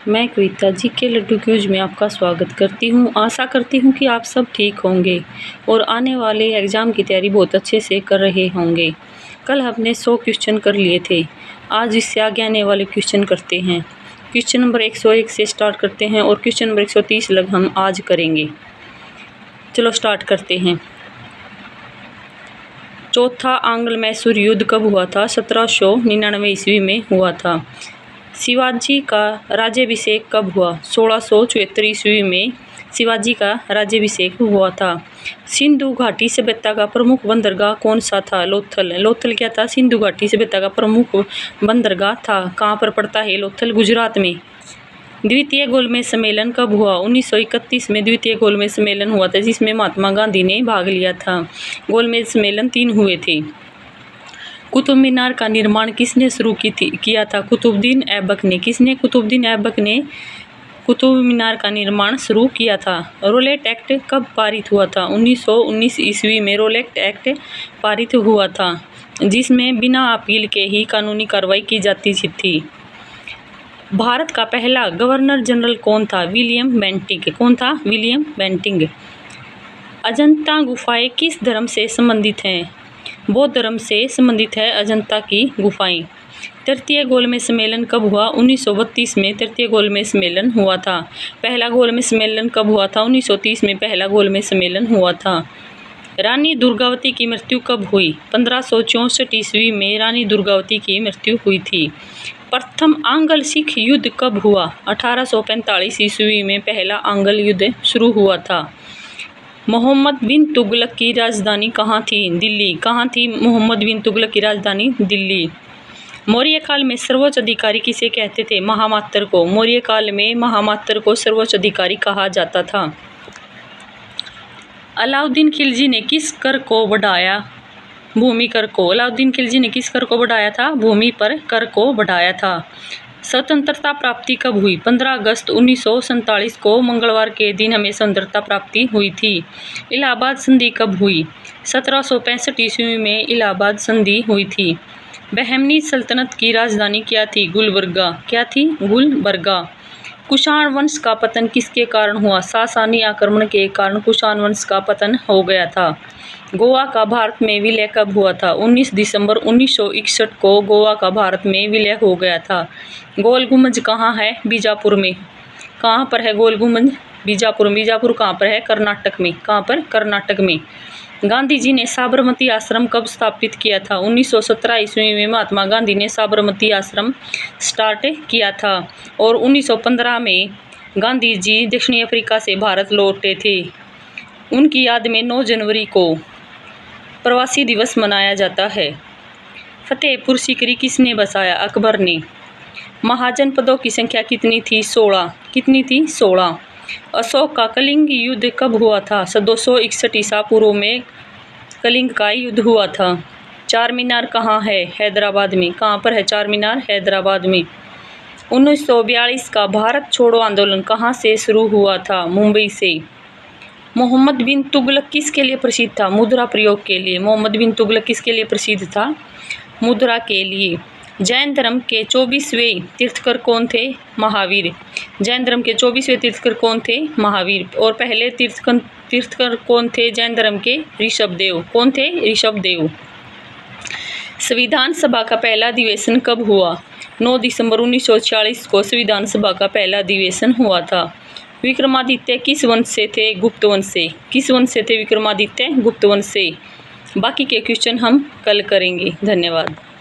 मैं कविता जी के लड्डू क्यूज में आपका स्वागत करती हूँ। आशा करती हूँ कि आप सब ठीक होंगे और आने वाले एग्ज़ाम की तैयारी बहुत अच्छे से कर रहे होंगे। कल हमने 100 क्वेश्चन कर लिए थे। आज इससे आगे आने वाले क्वेश्चन करते हैं। क्वेश्चन नंबर 101 से स्टार्ट करते हैं और क्वेश्चन नंबर 130 लग हम आज करेंगे। चलो स्टार्ट करते हैं। चौथा आंग्ल मैसूर युद्ध कब हुआ था? 1799 ईस्वी में हुआ था। शिवाजी का राज्याभिषेक कब हुआ? 1674 ईस्वी में शिवाजी का राज्याभिषेक हुआ था। सिंधु घाटी सभ्यता का प्रमुख बंदरगाह कौन सा था? लोथल। लोथल क्या था? सिंधु घाटी सभ्यता का प्रमुख बंदरगाह था। कहाँ पर पड़ता है लोथल? गुजरात में। द्वितीय गोलमेज सम्मेलन कब हुआ? 1931 में द्वितीय गोलमेज सम्मेलन हुआ था, जिसमें महात्मा गांधी ने भाग लिया था। गोलमेज सम्मेलन 3 हुए थे। कुतुब मीनार का निर्माण किसने शुरू किया था? कुतुबुद्दीन ऐबक ने। किसने? कुतुबुद्दीन ऐबक ने कुतुब मीनार का निर्माण शुरू किया था। रोलेट एक्ट कब पारित हुआ था? 1919 ईस्वी में रोलेट एक्ट पारित हुआ था, जिसमें बिना अपील के ही कानूनी कार्रवाई की जाती थी। भारत का पहला गवर्नर जनरल कौन था? William Bentinck. कौन था? William Bentinck. अजंता गुफाएं किस धर्म से संबंधित हैं? बौद्ध धर्म से संबंधित है अजंता की गुफाएं। तृतीय गोलमेज सम्मेलन कब हुआ? 1932 में तृतीय गोलमेज सम्मेलन हुआ था। पहला गोलमेज सम्मेलन कब हुआ था? 1930 में पहला गोलमेज सम्मेलन हुआ था। रानी दुर्गावती की मृत्यु कब हुई? 1564 ईस्वी में रानी दुर्गावती की मृत्यु हुई थी। प्रथम आंग्ल सिख युद्ध कब हुआ? 1845 ईस्वी में पहला आंग्ल युद्ध शुरू हुआ था। मोहम्मद बिन तुगलक की राजधानी कहाँ थी? दिल्ली। कहाँ थी मोहम्मद बिन तुगलक की राजधानी? दिल्ली। मौर्य काल में सर्वोच्च अधिकारी किसे कहते थे? महामात्र को। मौर्य काल में महामात्र को सर्वोच्च अधिकारी कहा जाता था। अलाउद्दीन खिलजी ने किस कर को बढ़ाया? भूमि कर को। अलाउद्दीन खिलजी ने किस कर को बढ़ाया था? भूमि पर कर को बढ़ाया था। स्वतंत्रता प्राप्ति कब हुई? 15 अगस्त 1947 को मंगलवार के दिन हमें स्वतंत्रता प्राप्ति हुई थी। इलाहाबाद संधि कब हुई? 1765 ईस्वी में इलाहाबाद संधि हुई थी। बहमनी सल्तनत की राजधानी क्या थी? गुलबर्गा। क्या थी? गुलबर्गा। कुषाण वंश का पतन किसके कारण हुआ? सासानी आक्रमण के कारण कुषाण वंश का पतन हो गया था। गोवा का भारत में विलय कब हुआ था? 19 दिसंबर 1961 को गोवा का भारत में विलय हो गया था। गोल गुम्बज कहाँ है? बीजापुर में। कहाँ पर है गोल गुम्बज? बीजापुर। बीजापुर कहाँ पर है? कर्नाटक में। कहाँ पर? कर्नाटक में। गांधी जी ने साबरमती आश्रम कब स्थापित किया था? 1917 ईस्वी में महात्मा गांधी ने साबरमती आश्रम स्टार्ट किया था और 1915 में गांधी जी दक्षिण अफ्रीका से भारत लौटे थे। उनकी याद में 9 जनवरी को प्रवासी दिवस मनाया जाता है। फतेहपुर सीकरी किसने बसाया? अकबर ने। महाजनपदों की संख्या कितनी थी? 16। कितनी थी? 16। अशोक का कलिंग युद्ध कब हुआ था? 261 ईसा पूर्व में कलिंग का युद्ध हुआ था। चार मीनार कहाँ है? हैदराबाद में। कहाँ पर है चार मीनार? हैदराबाद में। 1942 का भारत छोड़ो आंदोलन कहाँ से शुरू हुआ था? मुंबई से। मोहम्मद बिन तुगलक किसके लिए प्रसिद्ध था? मुद्रा प्रयोग के लिए। मोहम्मद बिन तुगलक किसके लिए प्रसिद्ध था? मुद्रा के लिए। जैन धर्म के 24वें तीर्थकर कौन थे? महावीर। जैन धर्म के 24वें तीर्थकर कौन थे? महावीर। और पहले तीर्थकर कौन थे जैन धर्म के? ऋषभदेव। कौन थे? ऋषभदेव। संविधान सभा का पहला अधिवेशन कब हुआ? 9 दिसंबर 1946 को संविधान सभा का पहला अधिवेशन हुआ था। विक्रमादित्य किस वंश से थे? गुप्त वंश से। किस वंश से थे विक्रमादित्य? गुप्त वंश से। बाकी के क्वेश्चन हम कल करेंगे। धन्यवाद।